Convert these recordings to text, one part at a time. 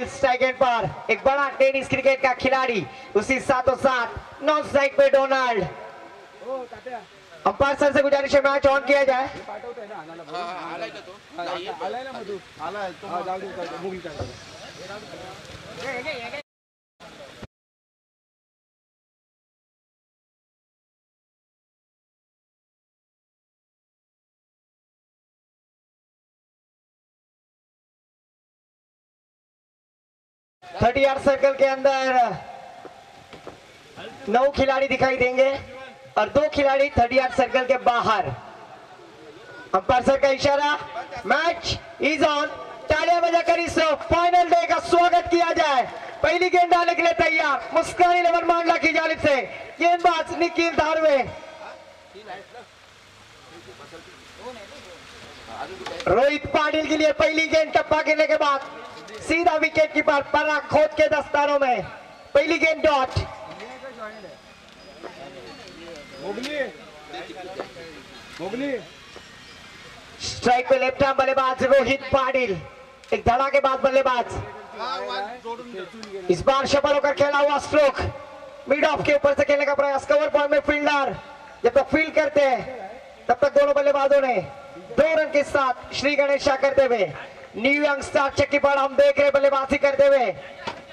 Strike पर एक बड़ा tennis cricket का खिलाड़ी, उसी साथों साथ नॉन स्ट्राइक पे डोनाल्ड। अंपायर सर से गुजारिश है मैच ऑन किया जाए। 30 यार्ड सर्कल के अंदर 9 खिलाड़ी दिखाई देंगे और 2 खिलाड़ी 30 यार्ड सर्कल के बाहर। अंपायर सर का इशारा, मैच इज ऑन। तालियां बजाकर इस फाइनल डे का स्वागत किया जाए। पहली गेंद डालने के लिए तैयार मुस्कान 11 मांडला की जानिब से गेंदबाज निखिल धारवे। रोहित पाटिल के लिए पहली गेंद टप्पा गिरने के बाद सीधा विकेट कीपर पराग खोद के दस्तारों में पहली गेंद डॉट। स्ट्राइक पे लेफ्ट आर्म बल्लेबाज रोहित पाटिल, एक धड़ाकेबाज बल्लेबाज। इस बार सफल होकर खेला हुआ स्ट्रोक मिड ऑफ के ऊपर से खेलने का प्रयास। कवर पॉइंट में फील्डर जब तक फील्ड करते हैं तब तक दोनों बल्लेबाजों ने 2 रन के साथ श्री गणेशा करते हुए न्यू यंग स्टार चक्की पर हम देख रहे बल्लेबाजी करते हुए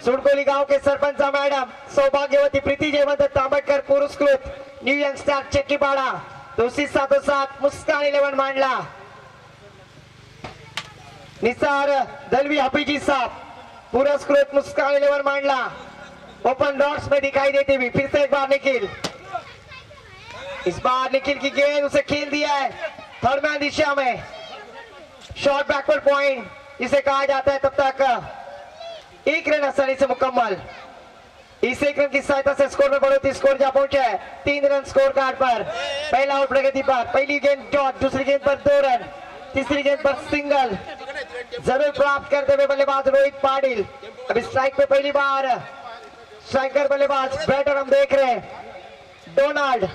सुरकोली गांव के सरपंच मैडम सौभाग्यवती प्रीति जयवंत तांबटकर पुरस्कृत न्यू यंग स्टार चक्कीपाड़ा। तो उसी साथों साथ मुस्कान 11 मांडला निसार दलवी हाफिजी साहब पुरस्कृत मुस्कान 11 मांडला ओपन डॉट्स में दिखाई देती हुई फिर से एक बार निखिल। इस बार निखिल की गेंद उसे खेल दिया है थर्ड मैन दिशा में। शॉर्ट बैकवर्ड पॉइंट इसे कहा जाता है। तब तक 1 रन आसानी से मुकम्मल। इस 1 रन की सहायता से स्कोर में बढ़ोतरी। स्कोर जा पहुंचा है 3 रन स्कोर कार्ड पर। पहला आउट प्रगति पर। पहली गेंद डॉट, दूसरी गेंद पर 2 रन, तीसरी गेंद पर सिंगल जरूर प्राप्त करते हुए बल्लेबाज रोहित पाटिल। अभी स्ट्राइक पे पहली बार स्ट्राइकर बल्लेबाज बैटर हम देख रहे हैं डोनाल्ड।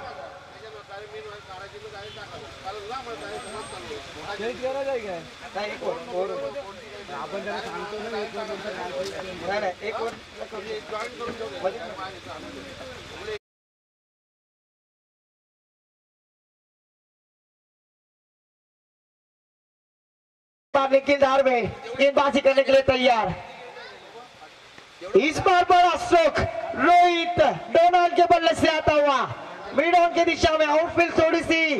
निखिल धारवे गेंदबाजी करने के लिए तैयार। इस बार बड़ा स्ट्रोक रोहित डोनाल्ड के बल्ले से आता हुआ मिड ऑन की दिशा में। आउटफील्ड थोड़ी सी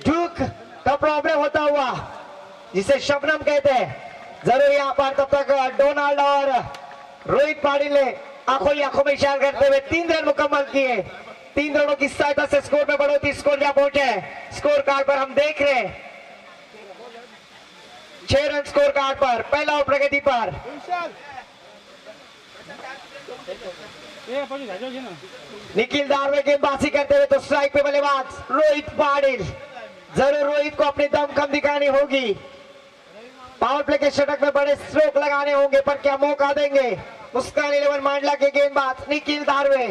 ढूक का प्रॉब्लम होता हुआ जिसे शबनम कहते हैं जरूर यहाँ पर। तब तक डोनाल्ड और रोहित पाटिल ने आंखों ही आंखों में इशारा करते हुए 3 रन मुकम्मल किए। 3 रनों की सहायता से स्कोर में बढ़ोतरी। स्कोर जा पहुंचे स्कोर कार्ड पर हम देख रहे हैं 6 रन स्कोर कार्ड पर। पहला आउट प्रगति पर। निखिल धारवे गेंदबाजी करते हुए तो स्ट्राइक पे बल्लेबाज रोहित पाटिल। जरूर रोहित को अपनी दमखम दिखानी होगी। पावर प्ले के षटक में बड़े स्ट्रोक लगाने होंगे पर क्या मौका देंगे मुस्कान 11 मांडला के गेंदबाज निखिल धारवे।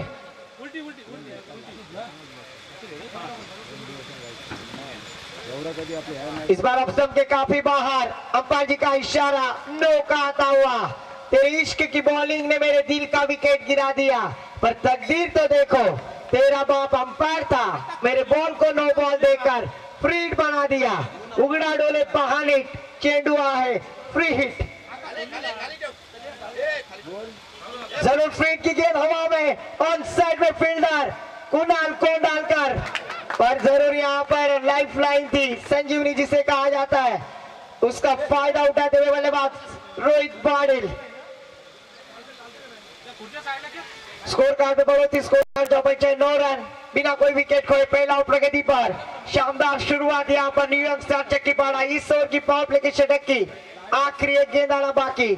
इस बार ऑप्शन के काफी बाहर। अंपायर जी का इशारा नो का आता हुआ। तेरे इश्क की बॉलिंग ने मेरे दिल का विकेट गिरा दिया, पर तकदीर तो देखो तेरा बाप अंपायर था, मेरे बॉल को नो बॉल देकर फ्री हिट बना दिया। उगड़ा डोले बहाने चेंडू है फ्री हिट। जरूर फ्री हिट की गेंद हवा में ऑन साइड में फील्डर कुणाल को डालकर, पर जरूर यहाँ पर लाइफ लाइन थी संजीवनी जिसे कहा जाता है, उसका फायदा उठाते हुए बल्लेबाज रोहित पाटिल। स्कोर कार्ड पे बढ़ोतरी। स्कोर कार्ड 9 रन बिना कोई विकेट खोए। पहला आउट प्रगति पर। शानदार शुरुआत यहाँ पर न्यू यंग स्टार चक्कीपाड़ा। इस ओवर की पावर प्ले के षटक की आखिरी एक गेंद आना बाकी।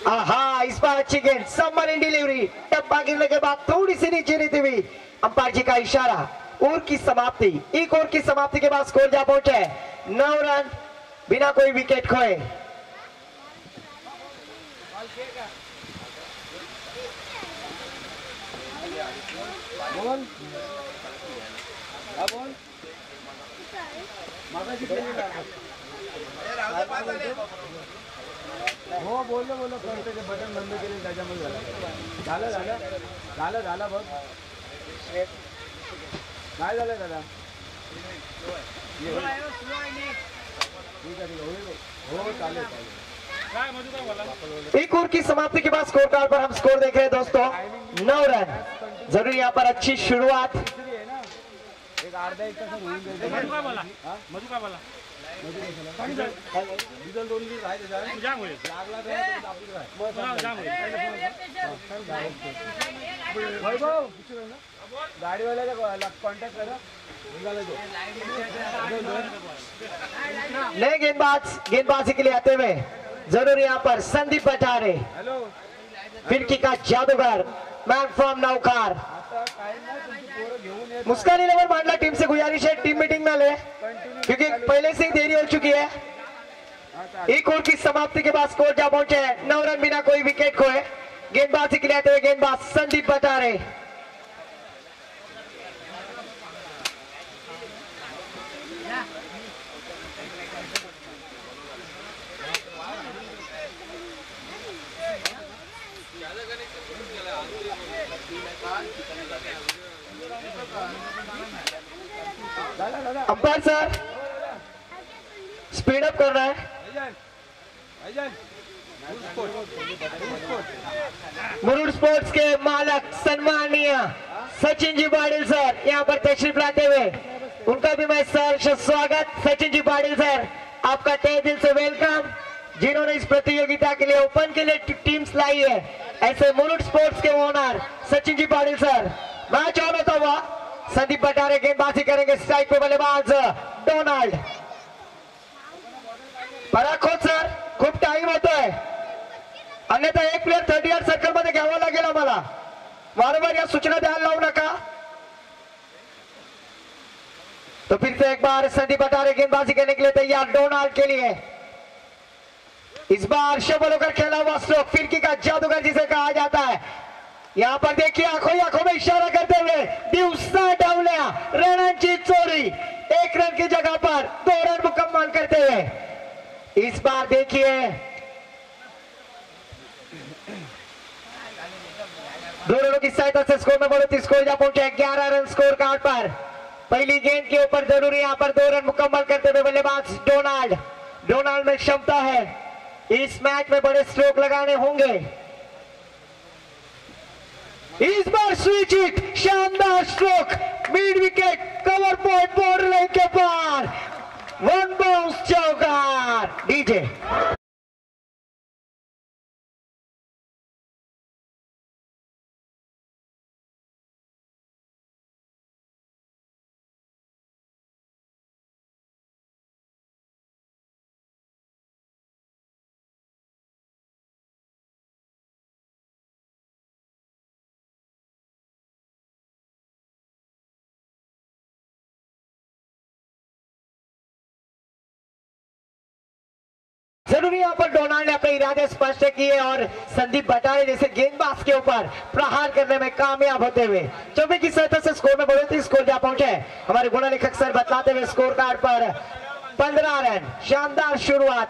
आहा, इस बार अच्छी गेंद समर इन डिलीवरी। टप्पा गिरने के बाद थोड़ी सी नीचे रहती हुई अंपायर जी का इशारा ओवर की समाप्ति। एक ओवर की समाप्ति के बाद स्कोर जा पहुंचे 9 रन बिना कोई विकेट खोए। हो बोललो करते ते बटन बंद केले त्याच्यामुळे झालं बघ काय झालं दादा हो चालेल एक ओवर की समाप्ति के बाद स्कोर कार्ड पर हम स्कोर देख रहे हैं दोस्तों 9 रन जरूर यहाँ पर अच्छी शुरुआत एक अर्धा एक तास होऊन जाईल मधु का बोला डिझेल 2 लिटर आहे त्याच्यात जाम होईल लागला तर जाम होईल वैभव गाडीवाल्याला कॉन्टॅक्ट करा निघाला तो नए गेंदबाजी के लिए आते हुए जरूर यहाँ पर संदीप बटारे हेलो फिरकी का जादूगर मैन फ्रॉम नौकार मुस्कान 11 मांडला टीम से गुजारिश है टीम मीटिंग में ले क्योंकि पहले से ही देरी हो चुकी है। एक ओवर की समाप्ति के बाद स्कोर जा पहुंचे हैं 9 रन बिना कोई विकेट खोए। गेंदबाजी के लिए आते हुए गेंदबाज Sandeep Batare umpire sir speed up कर रहा है। मुरुड स्पोर्ट्स के मालक सम्मानीय सचिन जी पाटिल सर यहाँ पर तशरीफ लाते हुए उनका भी मैं सहर्ष स्वागत। सचिन जी पाटिल सर आपका तहे दिल से वेलकम जिन्होंने इस प्रतियोगिता के लिए ओपन के लिए टीम्स लाई है। ऐसे मुरुड स्पोर्ट्स के owner Sachin ji Patil sir match on होता हुआ संदीप बटारे गेंदबाजी करेंगे स्ट्राइक पे बल्लेबाज डोनाल्ड पराखोद सर खूप टाइम होतोय अन्यथा एक प्लेयर 30 सर्कल मध्ये घ्यावा लागेल आम्हाला वारंवार या सूचना ध्यान लावू नका। तो फिर से एक बार संदीप बटारे गेंदबाजी करने के लिए तैयार डोनाल्ड के लिए इस बार शबल होकर खेला हुआ स्ट्रोक फिरकी का जादूगर जिसे कहा जाता है। यहाँ पर देखिए आंखों में इशारा करते हुए दिवसा डावल्या रनांची चोरी 1 रन की जगह पर 2 रन मुकम्मल करते हुए इस बार देखिए दो रनों की सहायता से स्कोर में बढ़ोतरी स्कोर जा पहुंचे 11 रन स्कोर कार्ड पर। पहली गेंद के ऊपर जरूरी यहाँ पर 2 रन मुकम्मल करते हुए बल्लेबाज डोनाल्ड में क्षमता है इस मैच में बड़े स्ट्रोक लगाने होंगे। इस बार स्विच हिट शानदार stroke mid wicket cover point border line के पार 1 बाउंस चौकार डीजे जरूरी यहाँ पर डोनाल्ड ने अपने इरादे स्पष्ट किए और संदीप बटारे जैसे गेंदबाज के ऊपर प्रहार करने में कामयाब होते हुए 24 की सहायता से स्कोर में बढ़ोतरी स्कोर जा पहुंचे। हमारे गुणलेखक सर बतलाते हुए स्कोर कार्ड पर 15 रन शानदार शुरुआत।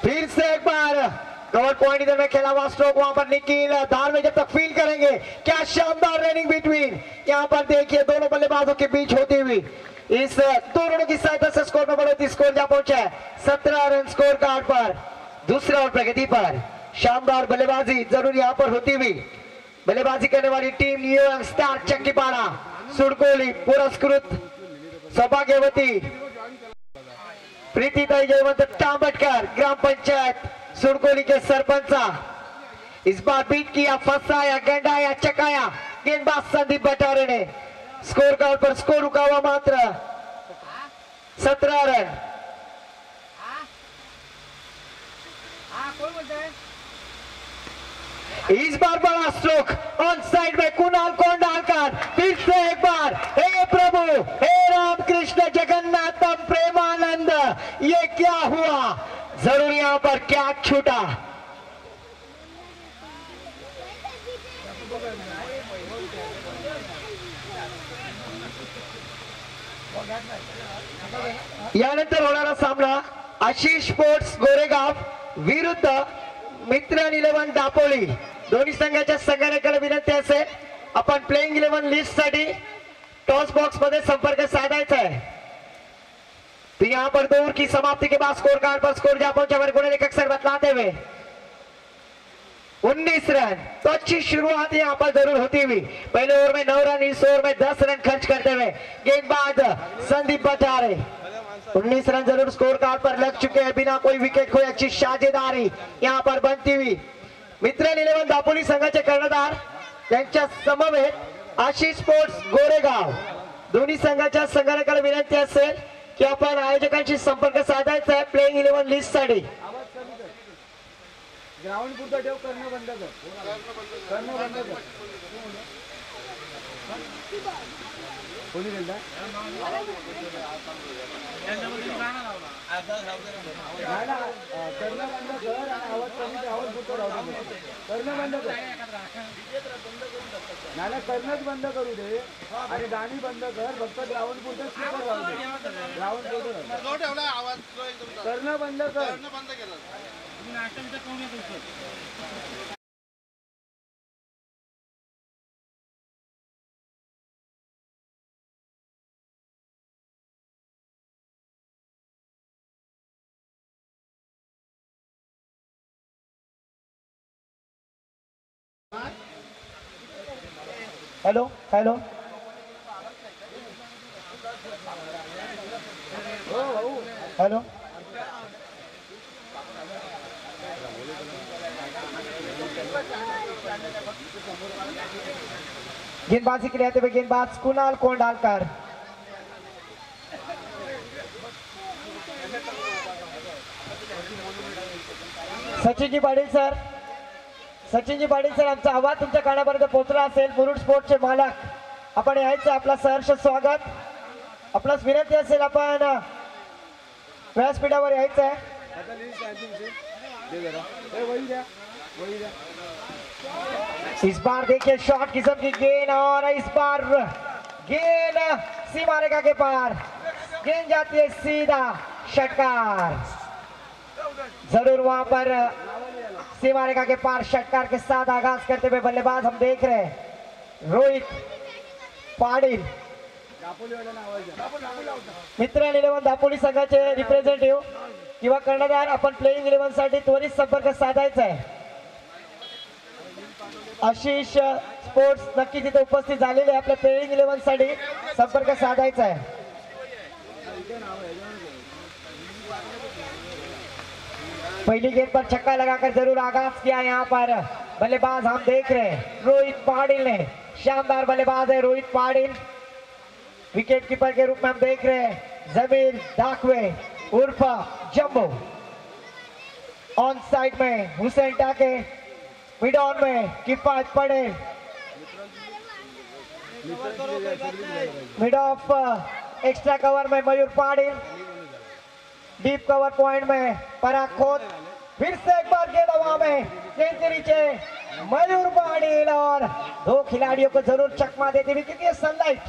फिर से एक बार कवर पॉइंट इधर में खेला हुआ स्ट्रोक वहां पर निखिल धार में जब तक फील करेंगे क्या शानदार रनिंग बिटवीन यहाँ पर देखिए दोनों बल्लेबाजों के बीच होती हुई इस 2 रनों की सहायता से स्कोर में बढ़ोतरी स्कोर जा पहुंचा है 17 रन स्कोर कार्ड पर। दूसरे ओवर प्रगति पर शानदार बल्लेबाजी जरूर यहाँ पर होती हुई बल्लेबाजी करने वाली टीम न्यू स्टार चक्कीपाड़ा सुड़कोली पुरस्कृत सौभाग्यवती प्रीतिताई जयवंत तांबटकर ग्राम पंचायत सुड़कोली के सरपंच इस बार बीट किया फंसाया गंडाया चकाया गेंदबाज संदीप बटारे ने स्कोर कार्ड पर स्कोर रुका हुआ मात्र 17 रन। इस बार बड़ा स्ट्रोक ऑन साइड में कुणाल कोंडालकर फिर से एक बार हे प्रभु हे राम कृष्ण जगन्नाथम प्रेमानंद ये क्या हुआ जरूर यहाँ पर क्या छूटा। यानंतर होणारा सामना आशिष स्पोर्ट्स गोरेगाव विरुद्ध मित्र 11 दापोली. दोन्ही संघाच्या संघानकाला विनंती असेल आपण प्लेइंग 11 लिस्ट साठी टॉस बॉक्स मध्ये संपर्क साधायचा है. तो यहाँ पर दौर की समाप्ति के बाद स्कोर कार्ड पर स्कोर जापान चवर गुणे लेखक सर बतलाते हुए 19 रन. तो अच्छी शुरुआत यहाँ पर जरूर होती हुई. पहले ओवर में 9 रन, इस ओवर में 10 रन खर्च करते हुए गेंदबाज संदीप बचारे 19 रन जरूर स्कोर कार्ड पर लग चुके हैं बिना कोई विकेट खोए. अच्छी साझेदारी यहाँ पर बनती हुई. मित्र 11 दापोली संघाचे कर्णधार त्यांच्या समवेत आशिष स्पोर्ट्स गोरेगाव. दोन्ही संघाच्या संघानकाला विनंती असेल की आपण आयोजकांशी संपर्क साधायचा आहे प्लेइंग 11 लिस्ट साठी. ग्राउंड पुरतं ठेव. करणं बंद कर. करणं बंद कर. कोणी गेलता? नाही ना, करणं बंद कर आणि आवाज कमी आवाज पुरतं राहू दे. करणं बंद कर. नाही ना, करणंच बंद करू दे आणि गाणी बंद कर. फक्त ग्राउंड पुरतं स्पीकर राहू दे. ग्राउंड पुरतं आवाज करणं बंद कर. बंद केलं. हॅलो हॅलो हॅलो गेंदबाजी के लिए आते हुए गेंदबाज कुणाल कोंडालकर. सचिनजी पाटील सर, सचिनजी पाटील सर, आमचा आवाज तुमच्या कानापर्यंत पोहोचला असेल. मुरुड स्पोर्ट्सचे मालक आपण यायचं. आपला सहर्ष स्वागत. आपणास विनंती असेल आपण व्यासपीठावर यायचं आहे. आता लिस्ट आहे तुमची. दे जरा. ए वही द्या. वही द्या. इस बार देखिए शॉर्ट किस्म की गेंद और इस बार गेंद सीमा रेखा के पार. गेंद जाती है सीधा षटकार. जरूर वहां पर सीमा रेखा के पार षटकार के साथ आगाज करते हुए बल्लेबाज हम देख रहे हैं रोहित पाटील. मित्र 11 दापोली संघाचे रिप्रेझेंटेटिव्ह किंवा कर्णधार आपण प्लेइंग 11 साठी त्वरित संपर्क साधायचा आहे. आशिष स्पोर्ट्स नक्की तिथे उपस्थित झालेले आपल्या प्लेइंग 11 साठी संपर्क साधायचा आहे. पहली गेंद पर छक्का लगाकर जरूर आगाज किया. यहाँ पर बल्लेबाज हम देख रहे हैं रोहित पाटिल ने. शानदार बल्लेबाज है रोहित पाटिल. विकेट कीपर के रूप में हम देख रहे हैं जमीर दाखवे उर्फ जम्बो. ऑन साइड में हुसैन टाके. मिड ऑन में Kifayat Patel. Mid off extra cover में Mayur Patil. Deep cover point में पराग खोत. फिर से एक बार गेंद हवा में. गेंद के नीचे मयूर पाटिल और दो खिलाड़ियों को जरूर चकमा देती हुई क्योंकि सनलाइट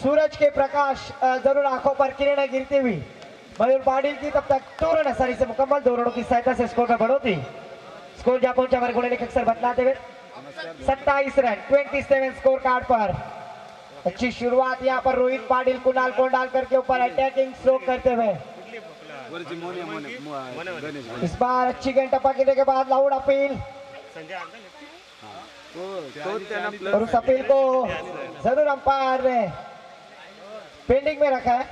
सूरज के प्रकाश जरूर आंखों पर किरणें गिरती हुई. मयूर पाटिल की तब तक 2 रन आसानी से मुकम्मल. 2 रनों की सहायता से स्कोर में बढ़ोतरी. स्कोर जा पहुंचा हमारे गुणे लेखक सर बतलाते हुए 27 रन 27 स्कोर कार्ड पर. अच्छी शुरुआत यहाँ पर रोहित पाटिल कुणाल कोंडालकर के ऊपर अटैकिंग स्ट्रोक करते हुए. इस बार अच्छी गेंद टपकने के बाद लाउड अपील और उस अपील को जरूर अंपायर ने पेंडिंग में रखा है.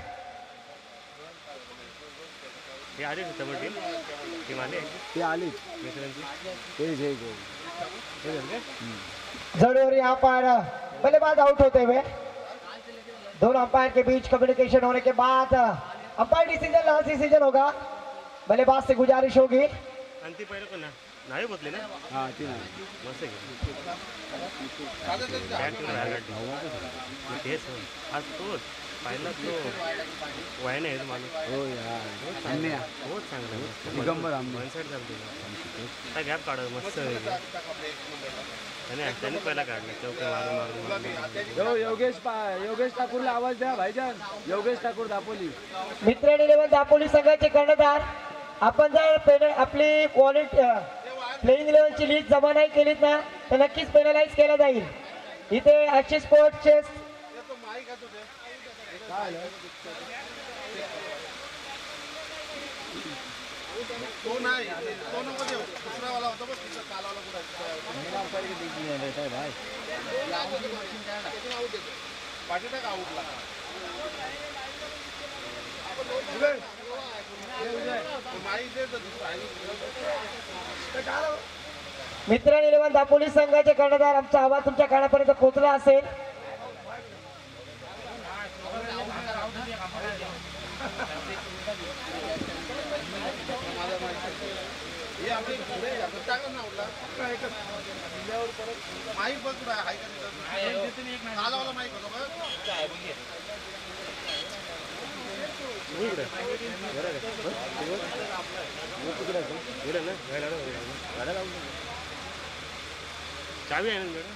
जरूर यहाँ पर बल्लेबाज आउट होते हुए दोनों अंपायर के बीच कम्युनिकेशन होने के बाद अंपायर डिसीजन लास्ट डिसीजन होगा. बल्लेबाज से गुजारिश होगी. अंतिम पहिले पण नाही बदले ना. हां ती नाही. मस्त तेच आज तोच पहिला तो वाय नाही माणूस. हो यार. अन्य बहुत चांगला दिगंबर आंबे. वन साइड चालतो. काय गॅप काढ मस्त. त्यांनी पहिला काढलं चौके मारून मारून योगेश ठाकूरला आवाज द्या भाईजान. योगेश ठाकूर दापोली. मित्र 11 दापोली संघाचे कर्णधार, आपण जर आपली क्वालिटी प्लेइंग 11ची लिस्ट जमा नाही केलीत ना तर नक्कीच पेनलाइज केला जाईल. इथे अशी स्पोर्ट्सचे मित्र 11 दापोली संघाचे कर्णधार, आमचा आवाज तुमच्या कानापर्यंत पोहोचला असेल. चावी आहे ना मॅडम.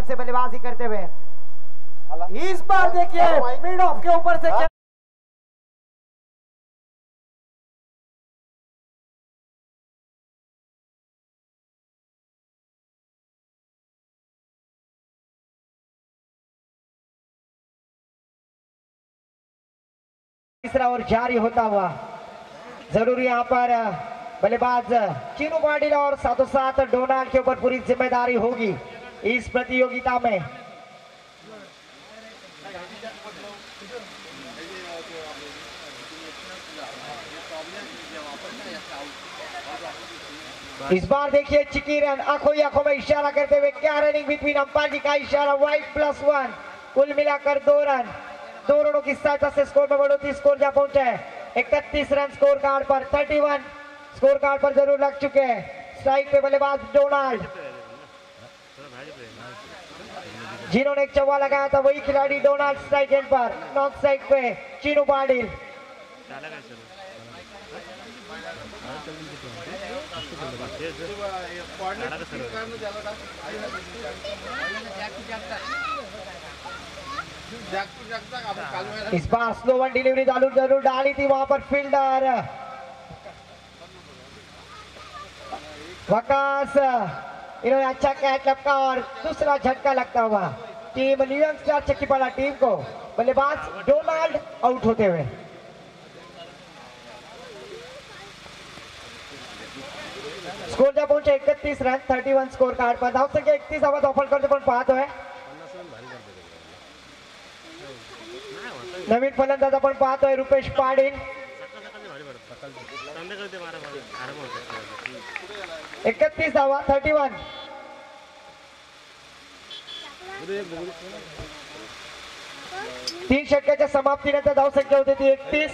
से बल्लेबाजी करते हुए इस बार देखिए मिड ऑफ के ऊपर से तीसरा और जारी होता हुआ जरूरी यहाँ पर बल्लेबाज चीनू पाटिल और साथों साथ डोनाल्ड के ऊपर पूरी जिम्मेदारी होगी इस प्रतियोगिता में. इस बार देखिए चिकी रन, आंखों ही आंखों में इशारा करते हुए क्या रनिंग बिटवीन अंपायर जी का इशारा, वाइड +1, कुल मिलाकर 2 रन. 2 रनों की सहायता से स्कोर में बढ़ोतरी, स्कोर जा पहुंचा है 31 रन स्कोर कार्ड पर. 31 स्कोर कार्ड पर जरूर लग चुके हैं. स्ट्राइक पे बल्लेबाज डोनाल्ड, जिन्होंने एक चौवा लगाया था वही खिलाड़ी डोनाल्ड स्ट्राइक एंड पर. नॉन स्ट्राइक पे चीनू पाटिल. इस बार स्लो वन डिलीवरी जरूर डाली थी वहां पर फील्डर वकास, इन्होंने अच्छा कैच लपका और दूसरा झटका लगता हुआ टीम न्यूयॉर्क स्टार चक्कीपाड़ा टीम को बल्लेबाज डोनाल्ड आउट होते हुए. स्कोर जा पहुंचे 31 रन. 31 स्कोर कार्ड पर. धाव संख्या 31 आवाज ऑफर करते पण पाहतोय. नवीन फलंदाज आपण पाहतोय रुपेश पाटील. 31 धावा. 31. 3 षटकाच्या समाप्तीनंतर धाव संख्या होती ती 31.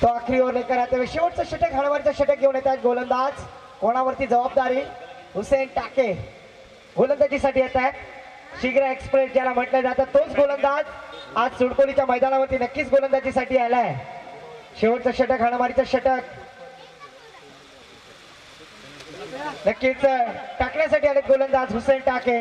तो आखरी ओव्हर लेकर आते हुए शेवटचं षटक, हळवरचं षटक घेऊन येतात गोलंदाज. कोणावरती जबाबदारी? हुसेन टाके गोलंदाजीसाठी येत आहेत. शीघ्र एक्सप्रेस ज्याला म्हटलं जातं तोच गोलंदाज आज सुडकोलीच्या मैदानावरती नक्कीच गोलंदाजीसाठी आलाय. शेवटचं षटक, हाणामारीचं षटक. नक्कीच टाकण्यासाठी आले गोलंदाज हुसेन टाके.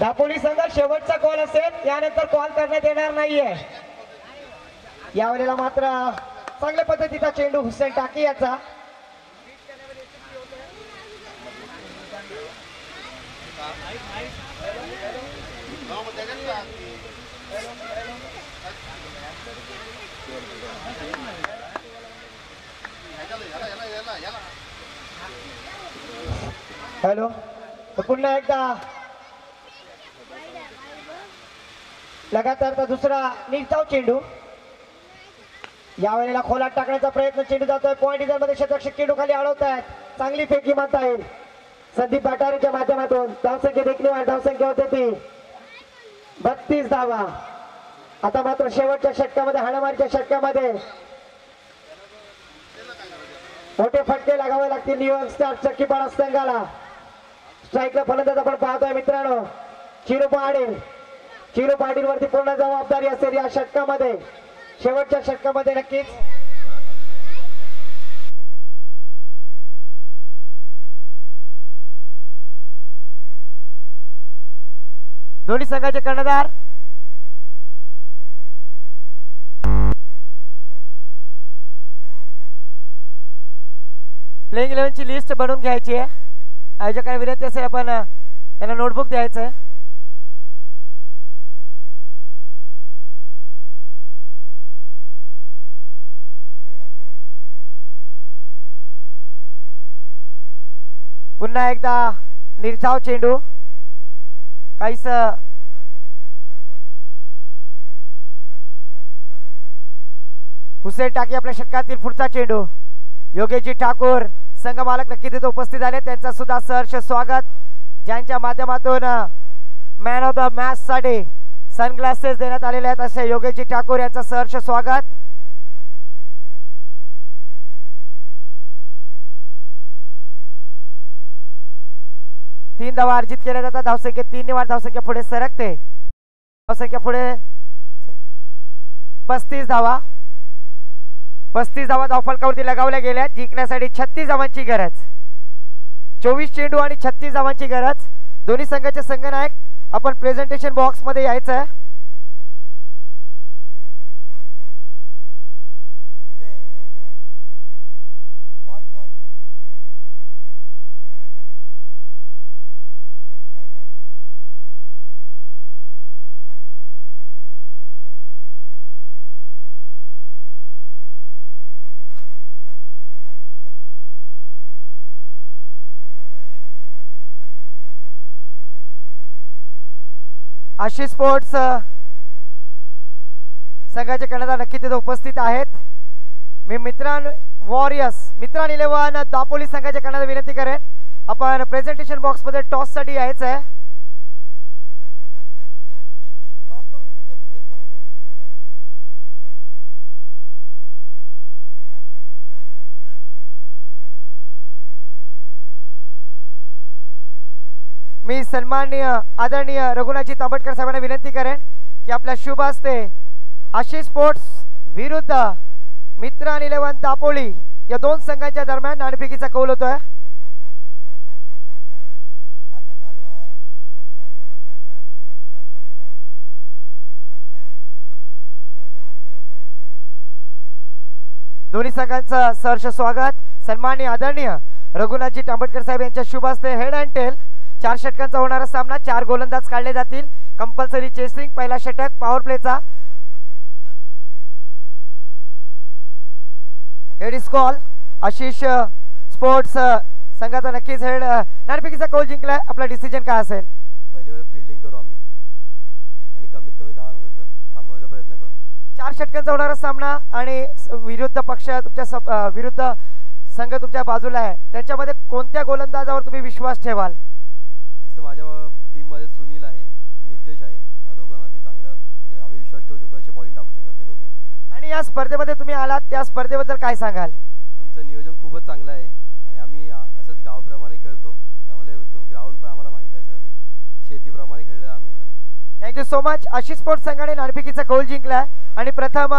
दापोली संघ शेवटचा कॉल असेल, यानंतर कॉल करण्यात येणार नाहीये. यावेळेला मात्र चांगल्या पद्धतीचा चेंडू हुसेन टाके याचा. हॅलो, पुन्हा एकदा लगातारचा दुसरा निर्धाव चेंडू. यावेळेला खोलात टाकण्याचा प्रयत्न, चेंडू जातोय पॉइंट इजर मध्ये. क्षेत्ररक्षक चेंडू खाली अडवतायत. चांगली फेकी म्हणता येईल संदीप भटारेच्या माध्यमातून. धावसंख्या देखील धावसंख्या होते ती 32 धावा. आता मात्र शेवटच्या षटकामध्ये, हाणामारीच्या षटकामध्ये मोठे फटके लागावे लागतील न्यूयॉर्क स्टार चक्कीपाडा संघाला. स्ट्राईकला फलंदाज आपण पाहतोय मित्रांनो, चिरू पाटील. चिरू पाटील वरती पूर्ण जबाबदारी असेल या षटकामध्ये, शेवटच्या षटकामध्ये नक्कीच. दोन्ही संघाचे कर्णधार प्लेइंग 11 ची लिस्ट बनवून घ्यायची आहे. आयोजकांना विनंती असेल आपण त्यांना नोटबुक द्यायचं आहे. पुन्हा एकदा निर्धाव चेंडू. काहीच हुसेन टाके आपल्या षटकातील पुढचा चेंडू. योगेशजी ठाकूर संघ मालक नक्की तिथे उपस्थित झाले, त्यांचा सुद्धा सहर्ष स्वागत. ज्यांच्या माध्यमातून मॅन ऑफ द मॅच साठी सनग्लासेस देण्यात आलेले आहेत असे योगेशजी ठाकूर यांचं सहर्ष स्वागत. तीन धावा अर्जित केल्या जातात. धावसंख्या 3 ने वाढ, धावसंख्या पुढे सरकते. धावसंख्या पुढे 35 धावा. 35 धावा धावफलकावरती लगावल्या गेल्या. जिंकण्यासाठी 36 धावांची गरज. 24 चेंडू आणि 36 धावांची गरज. दोन्ही संघाचे संघनायक आपण प्रेझेंटेशन बॉक्स मध्ये यायचं आहे. आशिष स्पोर्ट्स संघाचे कर्णधार नक्की तिथे उपस्थित आहेत. मी मित्रांनो वॉरियर्स मित्रांनो 11 दापोली संघाच्या कर्णधार विनंती करेन आपण प्रेझेंटेशन बॉक्स मध्ये टॉस साठी यायचं आहे. मी सन्माननीय आदरणीय रघुनाथजी तांबटकर साहेबांना विनंती करेन की आपल्या शुभ हस्ते आशिष स्पोर्ट्स विरुद्ध मित्रांनो 11 दापोली या दोन संघांच्या दरम्यान नाणेफेकीचा कौल होतोय. दोन्ही संघांचं सहर्ष स्वागत. सन्माननीय आदरणीय रघुनाथजी तांबटकर साहेब यांच्या शुभ हस्ते हेड अँड टेल 4 षटकांचा होणारा सामना. 4 गोलंदाज काढले जातील. Compulsory chasing. पहिला षटक पॉवर प्लेचा. Head is call. Ashish sports संघाचा नक्कीच हेड नाणेफेकीचा कौल जिंकलाय. आपला डिसिजन काय असेल? पहिली वेळ फिल्डिंग करू आम्ही आणि कमीत कमी 10 नंतर थांबवण्याचा प्रयत्न करू. 4 षटकांचा होणारा सामना आणि विरुद्ध पक्ष तुमच्या विरुद्ध संघ तुमच्या बाजूला आहे. त्यांच्यामध्ये कोणत्या गोलंदाजावर तुम्ही विश्वास ठेवाल? जसं माझ्या टीममध्ये सुनील आहे, नितेश आहे, या दोघांवरती चांगलं म्हणजे आम्ही विश्वास ठेवू शकतो. असे बॉलिंग टाकू शकतात ते दोघे. आणि या स्पर्धेमध्ये तुम्ही आलात, त्या स्पर्धेबद्दल काय सांगाल? तुमचं नियोजन खूपच चांगलं आहे आणि आम्ही असंच गावाप्रमाणे खेळतो, त्यामुळे रीतीप्रमाणे खेळलो आम्ही पण. Thank you so much. Ashish sports संघाने नाणेफेकीचा कौल जिंकलाय आणि प्रथम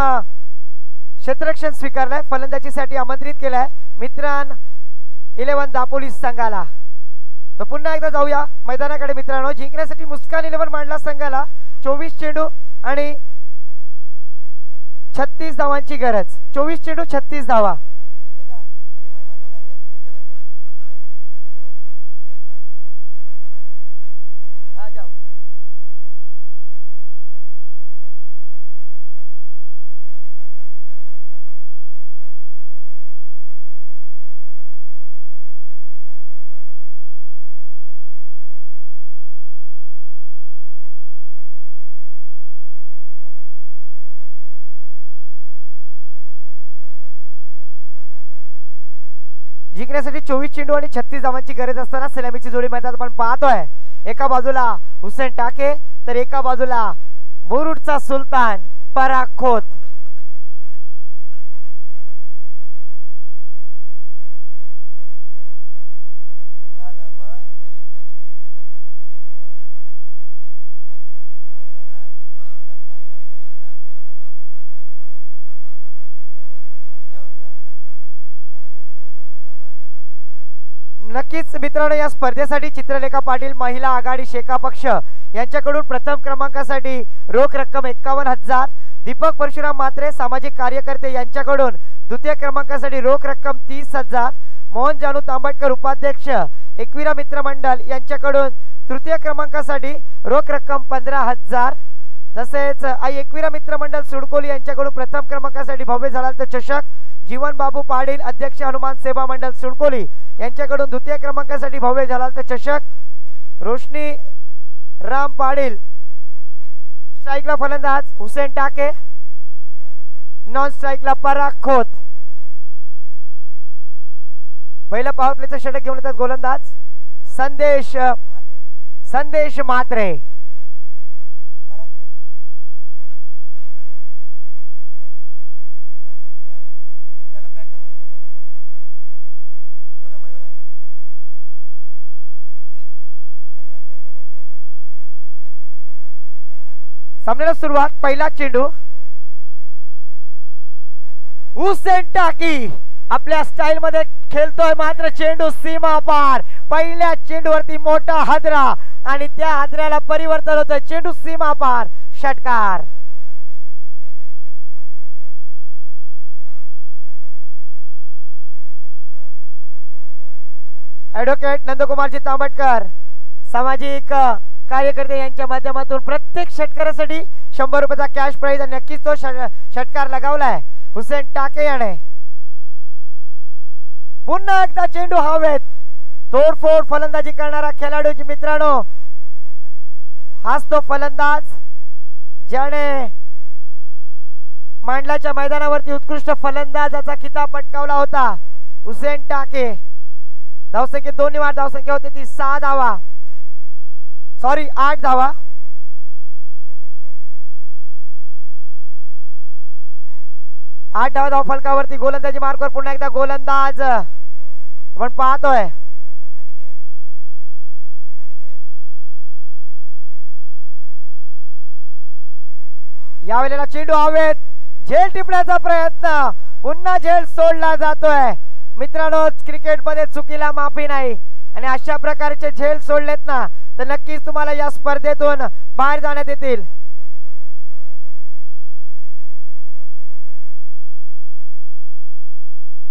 क्षेत्ररक्षण स्वीकारलंय. फलंदाजीसाठी आमंत्रित केलंय मित्रांनो 11 दापोली संघाला. तर पुन्हा एकदा जाऊया मैदानाकडे मित्रांनो. जिंकण्यासाठी मुस्कान 11 मांडला संघाला 24 चेंडू आणि 36 धावांची गरज. 24 चेंडू 36 धावा. जिंकण्यासाठी 24 चेंडू आणि 36 धावांची गरज असताना सलामीची जोडी मैदानात आपण पाहतोय. एका बाजूला हुसेन टाके तर एका बाजूला मुरुडचा सुलतान पराग खोत. नक्कीच मित्रांनो या स्पर्धेसाठी चित्रलेखा पाटील महिला आघाडी शेका पक्ष यांच्याकडून प्रथम क्रमांकासाठी रोख रक्कम 51,000, दीपक परशुराम मात्रे सामाजिक कार्यकर्ते यांच्याकडून द्वितीय क्रमांकासाठी रोख रक्कम 30,000, मोहन जानू तांबटकर उपाध्यक्ष एकविरा मित्र मंडळ यांच्याकडून तृतीय क्रमांकासाठी रोख रक्कम 15,000, तसेच आई एकविरा मित्र मंडळ सुडकोली यांच्याकडून प्रथम क्रमांकासाठी भव्य झलालचा चषक, जीवन बाबू पाटील अध्यक्ष हनुमान सेवा मंडळ सुडकोली यांच्याकडून द्वितीय क्रमांकासाठी भव्य झलालचा चषक, रोशनी राम पाटील स्ट्राईकला फलंदाज हुसेन टाके, नॉन स्ट्राईकला पराग खोत. पहिला पॉवर प्लेचा षटक घेऊन येतात गोलंदाज संदेश म्हात्रे. सामन्याला सुरुवात. पहिला चेंडू हुसेन टाकी आपल्या स्टाईल मध्ये खेळतोय मात्र चेंडू सीमा पार. पहिल्या चेंडूवरती मोठा हादरा आणि त्या हादऱ्याला परिवर्तन होतंय. चेंडू सीमा पार, षटकार. ऍडव्होकेट नंदकुमारजी तांबटकर सामाजिक कार्यकर्ते यांच्या माध्यमातून प्रत्येक षटकारासाठी 100 रुपयाचा कॅश प्राइज आणि नक्कीच तो षटकार लगावलाय हुसेन टाके याने. पुन्हा एकदा चेंडू हवेत. तोडफोड फलंदाजी करणारा खेळाडू मित्रांनो हाच तो फलंदाज ज्याने मांडलाच्या मैदानावरती उत्कृष्ट फलंदाजाचा किताब पटकावला होता. हुसेन टाके. धावसंख्येत 2 निवार धावसंख्या होती ती 6 धावा, सॉरी 8 धावा. 8 धावा धाव फलकावरती गोलंदाजी मार्कवर पुन्हा एकदा गोलंदाज आपण पाहतोय. यावेळेला चेंडू हवेत. झेल टिपण्याचा प्रयत्न, पुन्हा झेल सोडला जातोय. मित्रांनो क्रिकेट मध्ये चुकीला माफी नाही आणि अशा प्रकारचे झेल सोडलेत ना तर नक्कीच तुम्हाला या स्पर्धेतून बाहेर जाण्यात येतील.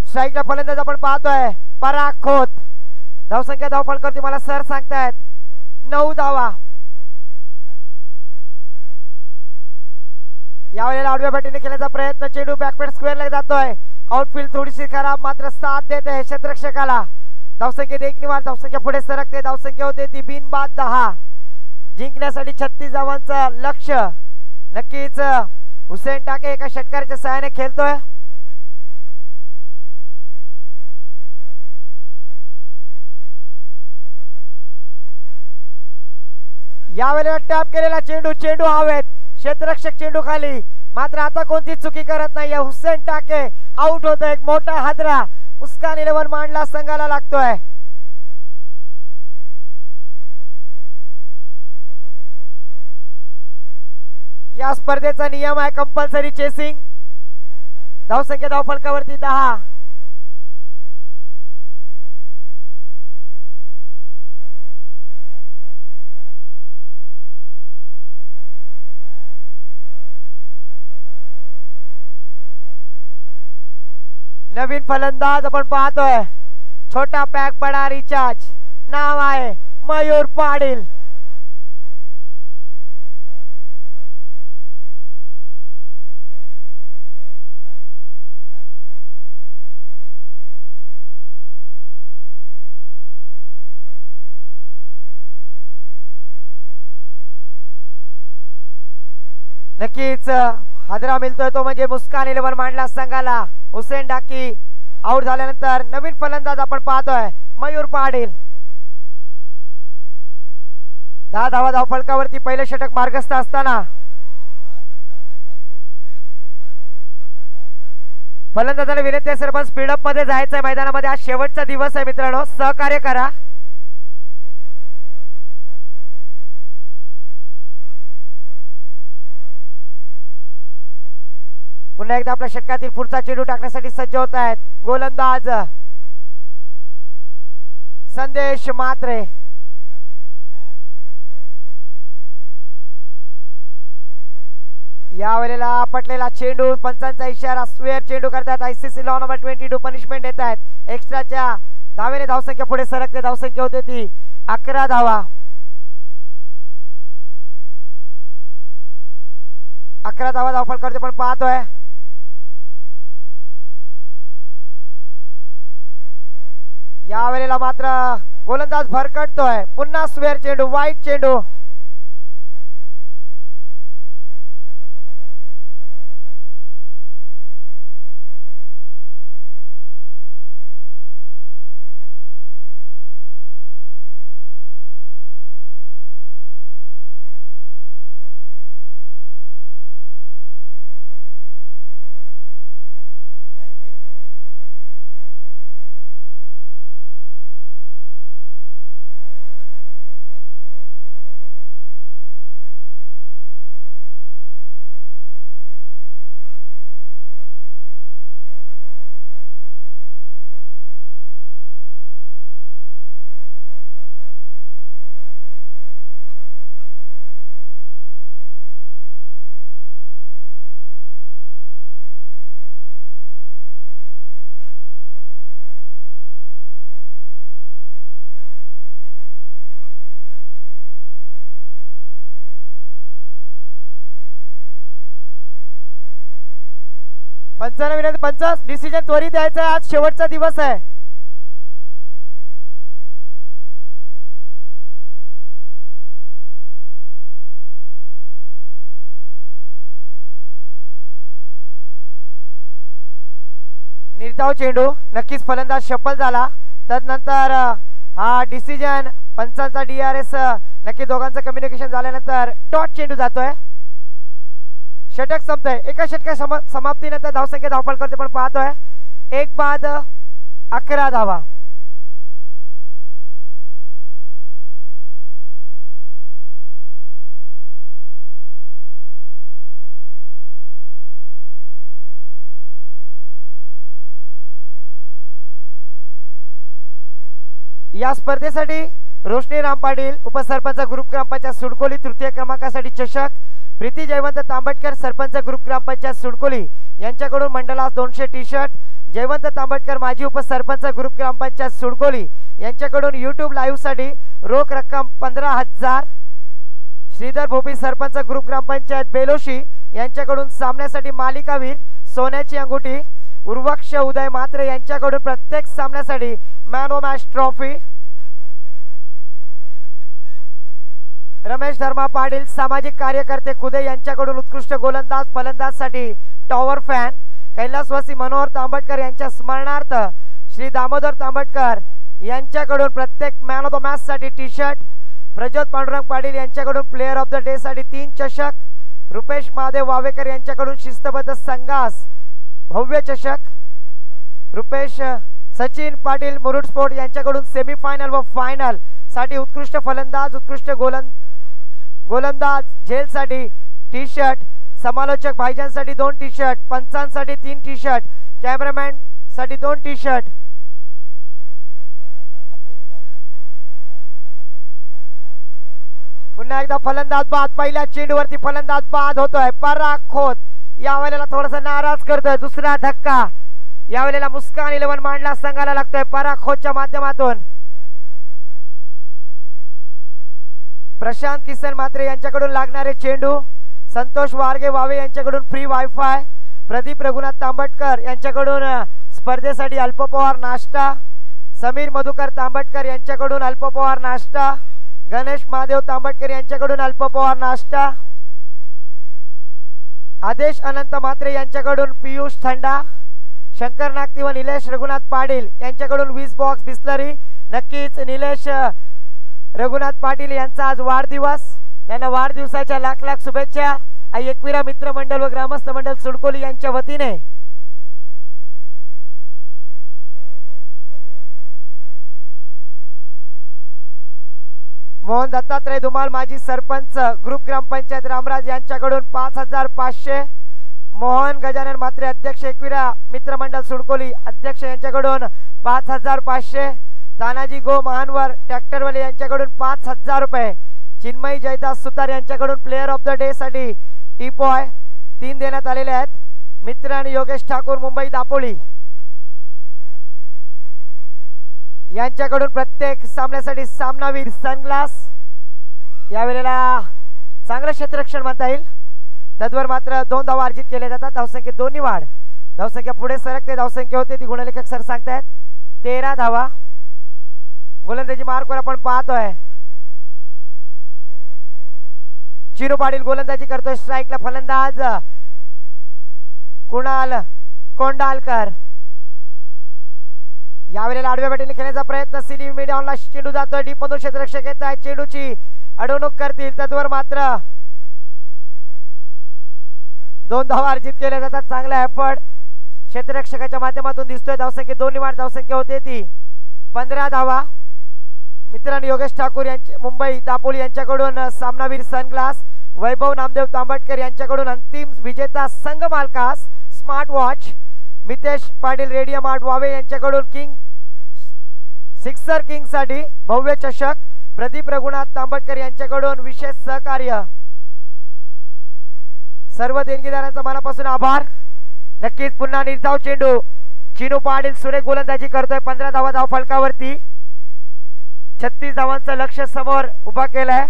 स्ट्राईकला फलंदाज आपण पाहतोय पराग खोत. धावसंख्या धाव फलकावरती मला सर सांगतायत 9 धावा. यावेळेला आडव्या बॅटीने खेळण्याचा प्रयत्न, चेंडू बॅकपॅड स्क्वेअरला जातोय. आउटफील्ड थोडीशी खराब मात्र साथ देत आहे क्षेत्ररक्षकाला. धावसंख्येत 1 निवार धावसंख्या पुढे सरकते. धावसंख्या होते ती बिनबाद 10. जिंकण्यासाठी 36 धावांचं लक्ष्य. नक्कीच हुसेन टाके एका षटकाराच्या सहाय्याने खेळतोय. यावेळेला टॅप केलेला चेंडू हवेत. क्षेत्ररक्षक चेंडू खाली मात्र आता कोणती चुकी करत नाही. हुसेन टाके आउट होतो. एक मोठा हादरा मुस्कान 11 मांडला संघाला लागतोय. या स्पर्धेचा नियम आहे कंपल्सरी चेसिंग. धावसंख्या धावफलकावरती 10. नवीन फलंदाज आपण पाहतोय. छोटा पॅक बडा रिचार्ज. नाव आहे मयूर पाटील. नक्कीच हादरा मिळतोय तो म्हणजे मुस्कान 11 मांडला संघाला. हुसेन डाकी आउट झाल्यानंतर नवीन फलंदाज आपण पाहतोय मयूर पाटील. 10 धावा धावफलकावरती पहिले षटक मार्गस्थ असताना फलंदाजाला विनंती आहे सरपंच स्पीडअप मध्ये जायचंय मैदानामध्ये. आज शेवटचा दिवस आहे मित्रांनो, सहकार्य करा. पुन्हा एकदा आपल्या षटकातील पुढचा चेंडू टाकण्यासाठी सज्ज होत आहेत गोलंदाज संदेश मात्रे. यावेळेला आपटलेला चेंडू, पंचांचा इशारा, स्क्वेअर चेंडू करतात. आयसीसी लॉ नंबर 22 पनिशमेंट देत आहेत. एक्स्ट्राच्या धावेने धावसंख्या पुढे सरकते. धावसंख्या होते ती 11 धावा. 11 धावा धावफल करते पण पाहतोय यावेळेला मात्र गोलंदाज भरकटतोय. पुन्हा स्क्वेअर चेंडू, वाईट चेंडू. पंचांना विनंती, पंच डिसिजन त्वरित द्यायचा आहे. आज शेवटचा दिवस आहे. निर्धाव चेंडू, नक्कीच फलंदाज सफल झाला. तदनंतर हा डिसिजन पंचांचा DRS नक्की दोघांचं कम्युनिकेशन झाल्यानंतर डॉट चेंडू जातोय. षटक संपतंय. एका षटका समाप्तीनंतर धावसंख्या धावफल करते पण पाहतोय 1 बाद 11 धावा. या स्पर्धेसाठी रोशनी राम पाटील उपसरपंच ग्रुप ग्रामपंचायत सुडकोली तृतीय क्रमांकासाठी चषक, प्रीती जयवंत तांबटकर सरपंच ग्रुप ग्रामपंचायत सुडकोली यांच्याकडून मंडलास 200 टी-शर्ट, जयवंत तांबटकर माजी उपसरपंच ग्रुप ग्रामपंचायत सुडकोली यांच्याकडून YouTube लाईव्ह साठी रोख रक्कम 15,000, श्रीधर भोपी सरपंच ग्रुप ग्रामपंचायत बेलोशी यांच्याकडून सामन्यासाठी मालिकावीर सोन्याची अंगुठी, उर्वक्ष उदय मात्रे यांच्याकडून प्रत्येक सामन्यासाठी man of match trophy, Ramesh Dharma Patil सामाजिक कार्यकर्ते खुदे यांच्याकडून उत्कृष्ट गोलंदाज फलंदाजसाठी टॉवर फॅन, कैलासवासी मनोहर तांबटकर यांच्या स्मरणार्थ श्री दामोदर तांबटकर यांच्याकडून प्रत्येक मॅन ऑफ द मॅच साठी टी-शर्ट, प्रज्योत पांडुरंग पाटील यांच्याकडून प्लेयर ऑफ द डे साठी 3 चषक, रुपेश महादेव वावेकर यांच्याकडून शिस्तबद्ध संघास भव्य चषक, रुपेश सचिन पाटील मुरुड स्पोर्ट यांच्याकडून सेमीफायनल व फायनल साठी उत्कृष्ट फलंदाज, उत्कृष्ट गोलंदाज झेल साठी टी शर्ट, समालोचक भाईजांसाठी 2 टी शर्ट, पंचांसाठी 3 टी शर्ट, कॅमेरामॅन साठी 2 टी शर्ट. पुन्हा एकदा फलंदाज बाद. पहिल्या चेंडूवरती फलंदाज बाद होतोय. पराग खोत यावेळेला थोडासा नाराज करतोय. दुसरा धक्का यावेळेला मुस्कान 11 मांडला संघाला लागतोय पराग खोतच्या माध्यमातून. प्रशांत किसन मात्रे यांच्याकडून लागणारे चेंडू, संतोष वारगे वावे यांच्याकडून फ्री वायफाय, प्रदीप रघुनाथ तांबटकर यांच्याकडून स्पर्धेसाठी अल्पपहार नाश्ता, समीर मधुकर तांबटकर यांच्याकडून अल्पपहार नाश्ता, गणेश महादेव तांबटकर यांच्याकडून अल्पपहार नाश्ता, आदेश अनंत मात्रे यांच्याकडून पियुष थंडा, शंकर नागती व निलेश रघुनाथ पाटील यांच्याकडून 20 बॉक्स बिस्लरी. नक्कीच निलेश रघुनाथ पाटील यांचा आज वाढदिवस. त्यांना वाढदिवसाच्या लाख लाख शुभेच्छा एकविरा मित्र मंडळ व ग्रामस्थ मंडळ सुडकोली यांच्या वतीने. मोहन दत्तात्रय धुमाल माजी सरपंच ग्रुप ग्रामपंचायत रामराज यांच्याकडून 5500. मोहन गजानन मात्रे अध्यक्ष एकविरा मित्र मंडळ सुडकोली अध्यक्ष यांच्याकडून 5500. तानाजी गो महानवर ट्रॅक्टरवाले यांच्याकडून 5000 रुपये. चिन्मयी जयदास सुतार यांच्याकडून प्लेयर ऑफ द डे साठी टीपॉय 3 देण्यात आलेले आहेत. मित्र आणि योगेश ठाकूर मुंबई दापोली यांच्याकडून प्रत्येक सामन्यासाठी सामनावीर सनग्लास. यावेळेला चांगलं क्षेत्ररक्षण म्हणता येईल. तद्वर मात्र 2 धावा अर्जित केले जातात. धावसंख्येत 2 वाढ. धावसंख्या पुढे सरकते. धावसंख्या होते ती गुणलेखक सर सांगतायत 13 धावा. गोलंदाजी मार्कवर आपण पाहतोय. चिनू पाटील गोलंदाजी करतोय. स्ट्राईकला फलंदाज कुणाल कोंडालकर. यावेळेला आडव्या बॅटीने खेळण्याचा प्रयत्न. सिली मीडियाला चेंडू जातोय. डीप मधून क्षेत्ररक्षक येत आहे. चेंडूची अडवणूक करतील. तद्वर मात्र 2 धावा अर्जित केल्या जातात. चांगला एफर्ट क्षेत्ररक्षकाच्या माध्यमातून दिसतोय. धावसंख्येत 2 वाढ. धावसंख्या होते ती 15 धावा. मित्रांनो योगेश ठाकूर यांचे मुंबई दापोली यांच्याकडून सामनावीर सनग्लास. वैभव नामदेव तांबटकर यांच्याकडून अंतिम विजेता संघ मालकास smart watch. Mitesh Patil radium art वावे यांच्याकडून किंग सिक्सर किंग साठी भव्य चषक. प्रदीप रघुनाथ तांबटकर यांच्याकडून विशेष सहकार्य. सर्व देणगीदारांचा मनापासून आभार. नक्कीच पुन्हा निर्धाव चेंडू. चिनू पाटील सुरेख गोलंदाजी करतोय. 15 धावा धाव फलकावरती. 36 धावांचं लक्ष्य समोर उभा केलंय.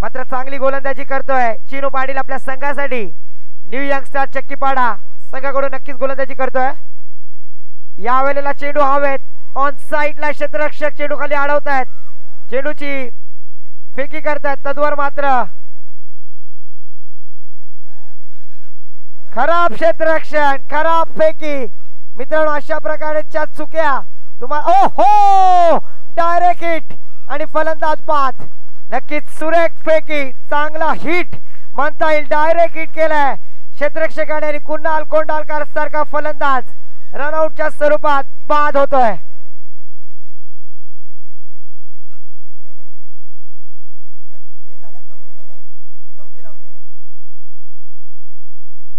मात्र चांगली गोलंदाजी करतोय चिनू पाटील आपल्या संघासाठी. न्यू यंगस्टार चक्कीपाडा संघाकडून नक्कीच गोलंदाजी करतोय. यावेळेला चेंडू हवेत. ऑन साइडला क्षेत्ररक्षक चेंडू खाली अडवतायत. चेंडूची फेकी करतायत. तद्वर मात्र खराब क्षेत्ररक्षण, खराब फेकी. मित्रांनो अशा प्रकारच्या चुक्या तुम्हाला ओहो डायरेक्ट हिट आणि फलंदाज बाद. नक्कीच सुरेख फेकी, चांगला हिट म्हणता येईल. डायरेक्ट हिट केलाय क्षेत्ररक्षकाने आणि कुणाल कोंडालकर सारखा फलंदाज रनआउटच्या स्वरूपात बाद होतोय.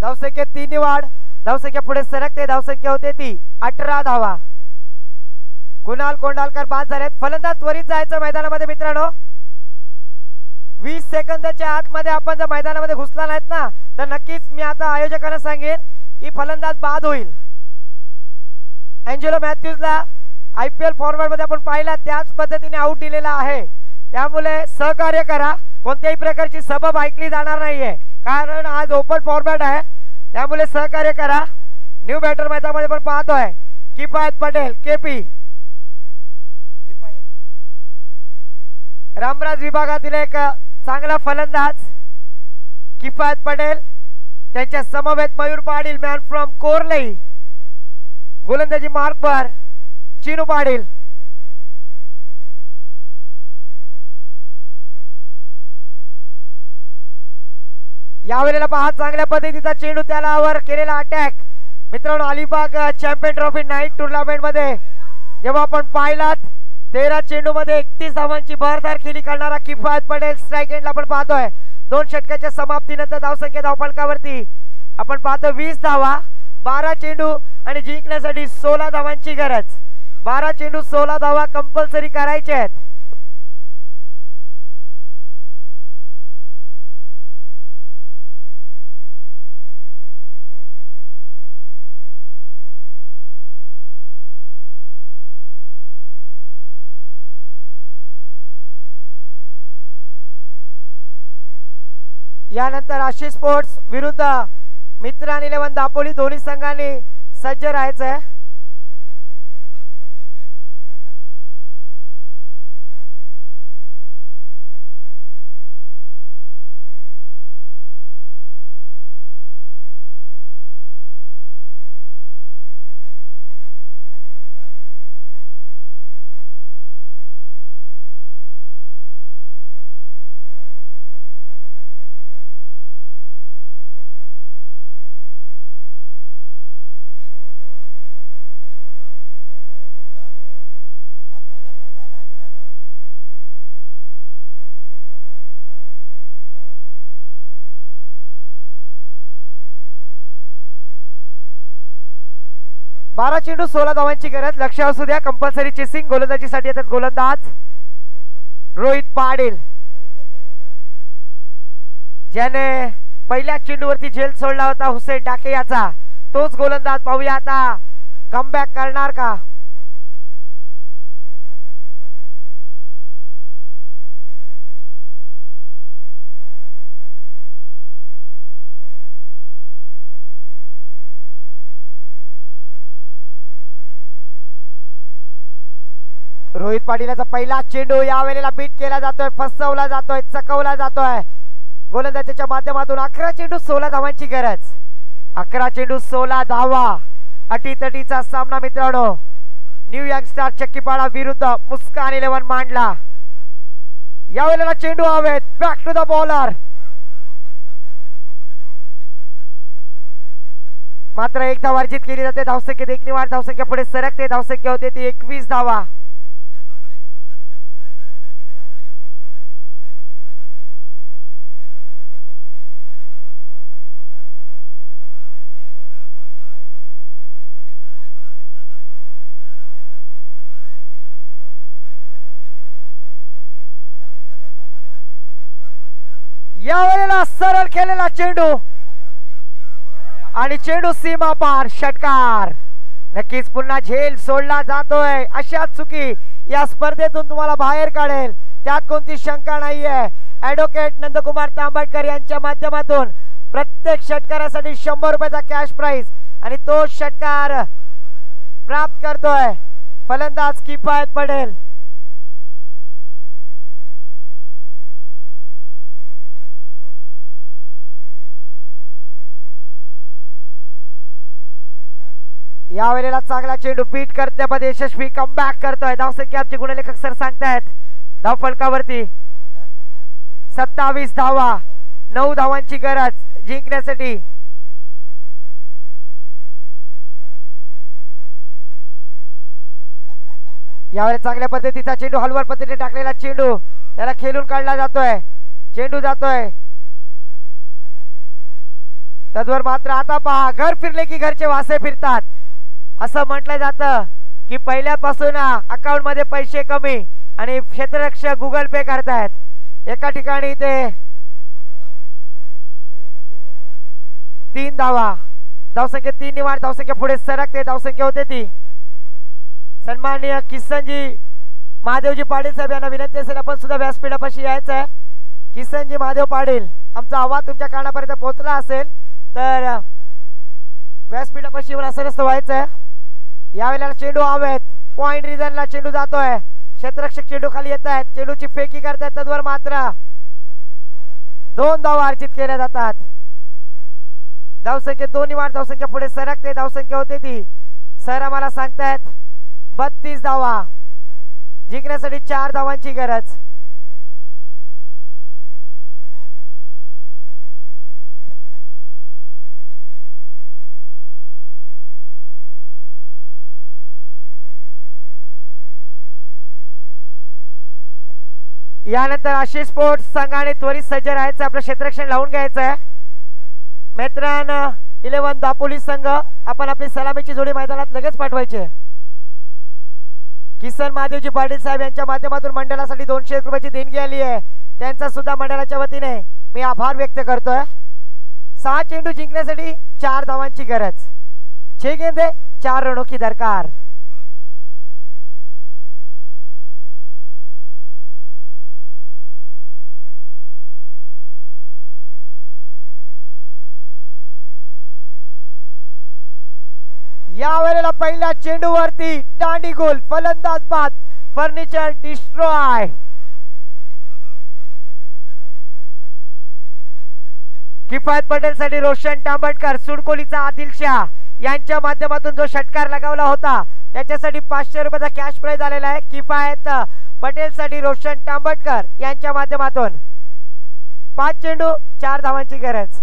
धावसंख्येत 3 वाढ. धावसंख्या पुढे सरकते. धावसंख्या होते ती 18 धावा. कुणाल कोंडालकर बाद झालेत. फलंदाज त्वरित जायचं मैदानामध्ये. मित्रांनो 20 सेकंदाच्या आतमध्ये आपण जर मैदानामध्ये घुसला नाहीत ना तर नक्कीच मी आता आयोजकांना सांगेन की फलंदाज बाद होईल. एंजेलो मॅथ्यूजला IPL फॉर्मॅट मध्ये आपण पाहिला त्याच पद्धतीने आउट दिलेला आहे. त्यामुळे सहकार्य करा. कोणत्याही प्रकारची सबब ऐकली जाणार नाहीये कारण आज ओपन फॉर्मॅट आहे. त्यामुळे सहकार्य करा. न्यू बॅटर मैदानामध्ये पण पाहतोय किफायत पटेल KP. रामराज विभागातील एक चांगला फलंदाज किफायत पटेल. त्यांच्या समवेत मयूर पाटील मॅन फ्रॉम कोरलई. गोलंदाजी मार्कवर चिनू पाटील. यावेळेला पहा चांगल्या पद्धतीचा चेंडू त्यालावर केलेला अटॅक. मित्रांनो Alibag champion trophy night tournament मध्ये जेव्हा आपण पाहिलात 13 चेंडू मध्ये 31 धावांची भरदार खेळी करणारा किफायत पटेल स्ट्राईक एंडला आपण पाहतोय. 2 षटकाच्या समाप्तीनंतर धावसंख्या धावफलकावरती आपण पाहतो 20 धावा, 12 चेंडू आणि जिंकण्यासाठी 16 धावांची गरज. 12 चेंडू 16 धावा कंपल्सरी करायचे आहेत. यानंतर आशिष स्पोर्ट्स विरुद्ध मित्रांनी 11 दापोली दोन्ही संघांनी सज्ज राहायचं आहे. बारा चेंडू 16 धावांची गरज. लक्ष असू द्या, कंपल्सरी चेसिंग. गोलंदाजीसाठी येतात गोलंदाज रोहित पाटील, ज्याने पहिल्या चेंडूवरती झेल सोडला होता हुसेन डाके याचा. तोच गोलंदाज पाहूया आता कमबॅक करणार का. रोहित पाटीलचा पहिला चेंडू यावेळेला बीट केला जातोय, फसवला जातोय, चकवला जातोय गोलंदाजाच्या माध्यमातून. 11 चेंडू 16 धावांची गरज. 11 चेंडू 16 धावा. अटीतटीचा सामना मित्रांनो. न्यू यंग स्टार चक्कीपाडा विरुद्ध मुस्कान 11 मांडला. यावेळेला चेंडू हवेत. Back to the bowler. मात्र एक धाव अर्जित केली जाते. धावसंख्येत एक निवार. धावसंख्या पुढे सरकते. धावसंख्या होते ती 21 धावा. यावेळेला सरळ केलेला चेंडू आणि चेंडू सीमा पार. षटकार. नक्कीच पुन्हा झेल सोडला जातोय. अशा चुकी या स्पर्धेतून तुम्हाला बाहेर काढेल, त्यात कोणती शंका नाहीये. ॲडव्होकेट नंदकुमार तांबटकर यांच्या माध्यमातून प्रत्येक षटकारासाठी 100 रुपयाचा कॅश प्राइज आणि तो षटकार प्राप्त करतोय फलंदाज किफायत पटेल. यावेळेला चांगला चेंडू बीट करण्यामध्ये यशस्वी कमबॅक करतोय. धावसंख्या आमचे गुणलेखक सर सांगतायत धावफलकावरती 27 धावा. 9 धावांची गरज जिंकण्यासाठी. यावेळेला चांगल्या पद्धतीचा चेंडू हलवार पद्धतीने टाकलेला चेंडू त्याला खेळून काढला जातोय. चेंडू जातोय तद्वर. मात्र आता पहा, घर फिरले की घरचे वासे फिरतात असं म्हटलं जातं की पहिल्यापासून अकाउंट मध्ये पैसे कमी आणि क्षेत्ररक्षक गुगल पे करतायत. एका ठिकाणी ते 3 धावा. धावसंख्या 3 निवार. धावसंख्या पुढे सरकते. धावसंख्या होते ती. सन्माननीय किसनजी महादेवजी पाटील साहेब यांना विनंती असेल आपण सुद्धा व्यासपीठापाशी यायचं आहे. किसनजी महादेव पाटील, आमचा आवाज तुमच्या कानापर्यंत पोहोचला असेल तर व्यासपीठापाशी येऊन असं नसतं व्हायचं. यावेळेला चेंडू हवेत. पॉइंट रिजनला चेंडू जातोय. क्षेत्ररक्षक चेंडू खाली येत आहेत. चेंडूची फेकी करतायत. तद्वर मात्र 2 धावा अर्जित केल्या जातात. धावसंख्या 2 निवार. धावसंख्या पुढे सरकते. धावसंख्या होते ती सर आम्हाला सांगतायत 32 धावा. जिंकण्यासाठी 4 धावांची गरज. यानंतर आशिष स्पोर्ट्स संघाने त्वरित सज्ज राहायचं, आपलं क्षेत्ररक्षण लावून घ्यायचं आहे. मित्रांनो 11 दापोली संघ आपण आपली सलामीची जोडी मैदानात लगेच पाठवायची. किसन महादेवजी पाटील साहेब यांच्या माध्यमातून मंडळासाठी 201 रुपयाची देणगी आली आहे. त्यांचा सुद्धा मंडळाच्या वतीने मी आभार व्यक्त करतोय. 6 चेंडू जिंकण्यासाठी 4 धावांची गरज. 6 गेंदे 4 रनों की दरकार. या वेळेला पहिल्या चेंडूवरती दांडी गोल, फलंदाज बाद, फर्निचर डिस्ट्रॉय. किफायत पटेल साठी रोशन तांबटकर, सुडकोलीचा आदिलशाह यांच्या माध्यमातून जो षटकार लगावला होता त्याच्यासाठी 500 रुपयाचा कॅश प्राइज आलेला आहे. किफायत पटेल साठी रोशन तांबटकर यांच्या माध्यमातून 5 चेंडू 4 धावांची गरज.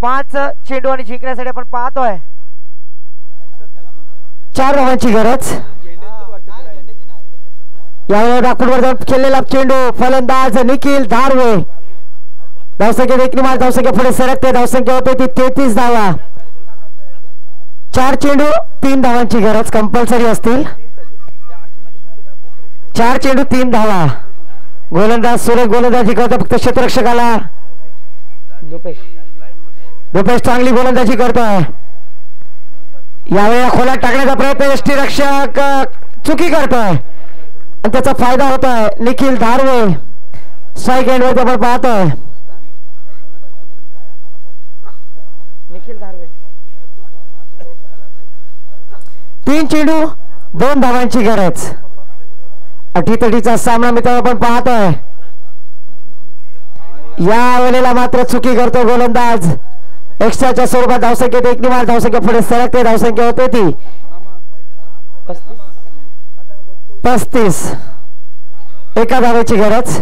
पाच चेंडू आणि जिंकण्यासाठी आपण पाहतोय 4 धावांची गरज. यावेळी राखूडवर जाऊन खेळलेला चेंडू, फलंदाज निखिल धारवे. धावसंख्या देखील मार, धावसंख्या पुढे सरकते, धावसंख्या होते ती 33 धावा. 4 चेंडू 3 धावांची गरज कंपल्सरी असतील. 4 चेंडू 3 धावा. गोलंदाज सुरेख गोलंदाजी करतो, फक्त क्षेत्ररक्षकाला रुपेश चांगली गोलंदाजी करतोय. यावेळेला खोलात टाकण्याचा प्रयत्न यष्टीरक्षक चुकी करतोय आणि त्याचा फायदा होतोय. निखिल धारवे स्ट्राईक एंडवरती आपण पाहतोय. निखिल धारवे 3 चेंडू 2 धावांची गरज. अटीतटीचा सामना मित्रांनो आपण पाहतोय. या वेळेला मात्र चुकी करतो गोलंदाज. एक्स्ट्राच्या स्वरूपात धावसंख्येत एक निवार, धावसंख्या पुढे सरकते, धावसंख्या होते ती 35. एका धावेची गरज.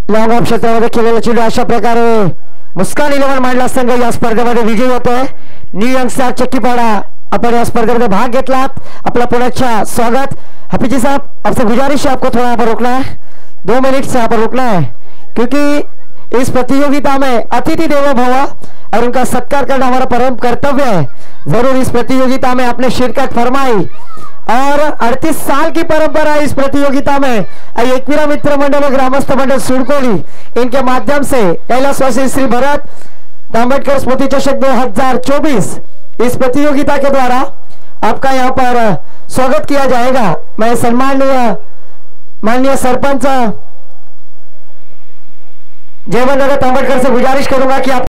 लॉंग ऑफ क्षेत्रामध्ये केलेला चेंडू अशा प्रकारे मुस्कान 11 मांडला संघ या स्पर्धेमध्ये विजयी होतोय. न्यू यंगस्टार चक्कीपाडा आपण या स्पर्धेमध्ये भाग घेतलात, आपला पुण्याच्या स्वागत. हाफिज जी साहब, आपसे गुजारिश है आपको थोड़ा यहाँ पर रुकना है, 2 मिनट से यहाँ पर रुकना है, क्योंकि इस प्रतियोगिता में अतिथि देवो भव और उनका सत्कार करना हमारा परम कर्तव्य है. जरूर इस प्रतियोगिता में आपने शिरकत फरमाई और 38 साल की परंपरा इस प्रतियोगिता में एकवीरा मित्र मंडल और ग्रामस्थ मंडल सुडकोली इनके माध्यम से कैलाशवासी श्री भरत तांबटकर स्मृति चषक 2024 इस प्रतियोगिता के द्वारा आपका यहाँ पर स्वागत किया जाएगा. मैं सम्माननीय माननीय सरपंच जयवंत तांबटकर से गुजारिश करूंगा कि आप